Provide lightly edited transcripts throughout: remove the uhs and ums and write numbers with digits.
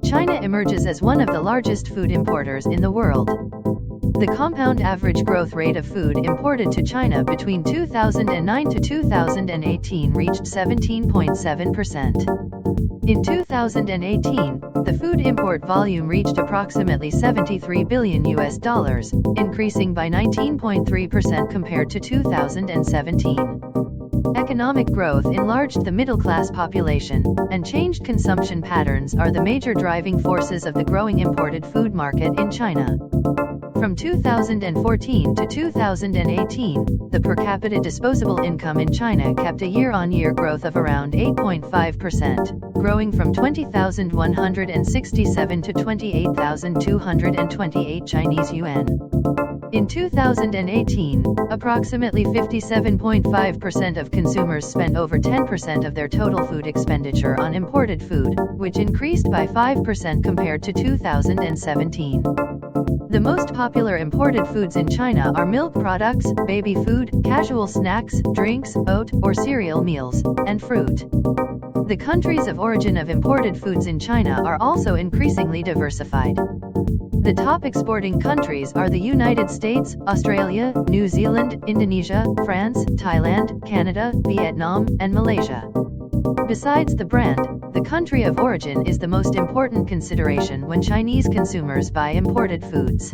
China emerges as one of the largest food importers in the world. The compound average growth rate of food imported to China between 2009 to 2018 reached 17.7%. In 2018, the food import volume reached approximately $73 billion, increasing by 19.3% compared to 2017. Economic growth enlarged the middle-class population, and changed consumption patterns are the major driving forces of the growing imported food market in China. From 2014 to 2018, the per capita disposable income in China kept a year-on-year growth of around 8.5%, growing from 20,167 to 28,228 Chinese yuan. In 2018, approximately 57.5% of consumers spent over 10% of their total food expenditure on imported food, which increased by 5% compared to 2017. The most popular imported foods in China are milk products, baby food, casual snacks, drinks, oat or cereal meals, and fruit. The countries of origin of imported foods in China are also increasingly diversified. The top exporting countries are the United States, Australia, New Zealand, Indonesia, France, Thailand, Canada, Vietnam, and Malaysia. Besides the brand, the country of origin is the most important consideration when Chinese consumers buy imported foods.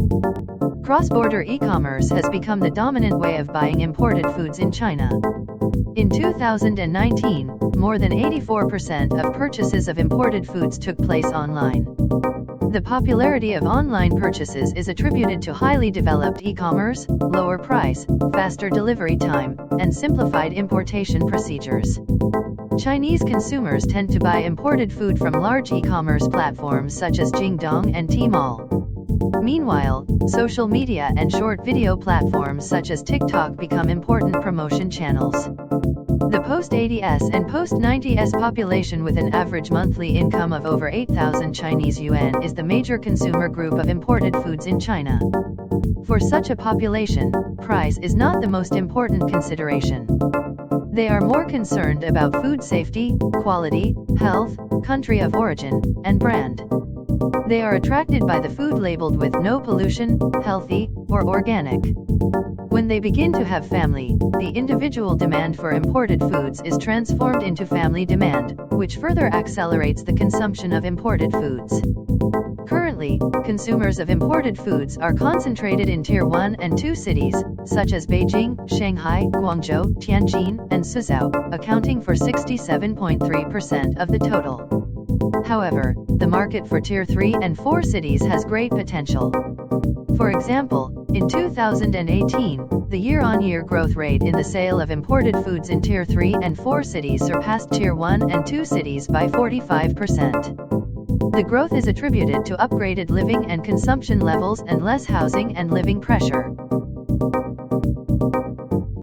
Cross-border e-commerce has become the dominant way of buying imported foods in China. In 2019, more than 84% of purchases of imported foods took place online. The popularity of online purchases is attributed to highly developed e-commerce, lower price, faster delivery time, and simplified importation procedures. Chinese consumers tend to buy imported food from large e-commerce platforms such as Jingdong and Tmall. Meanwhile, social media and short video platforms such as TikTok become important promotion channels. The post-80s and post-90s population with an average monthly income of over 8,000 Chinese yuan is the major consumer group of imported foods in China. For such a population, price is not the most important consideration. They are more concerned about food safety, quality, health, country of origin, and brand. They are attracted by the food labeled with no pollution, healthy, or organic. When they begin to have family, the individual demand for imported foods is transformed into family demand, which further accelerates the consumption of imported foods. Currently, consumers of imported foods are concentrated in Tier 1 and 2 cities, such as Beijing, Shanghai, Guangzhou, Tianjin, and Suzhou, accounting for 67.3% of the total. However, the market for Tier 3 and 4 cities has great potential. For example, in 2018, the year-on-year growth rate in the sale of imported foods in Tier 3 and 4 cities surpassed Tier 1 and 2 cities by 45%. The growth is attributed to upgraded living and consumption levels and less housing and living pressure.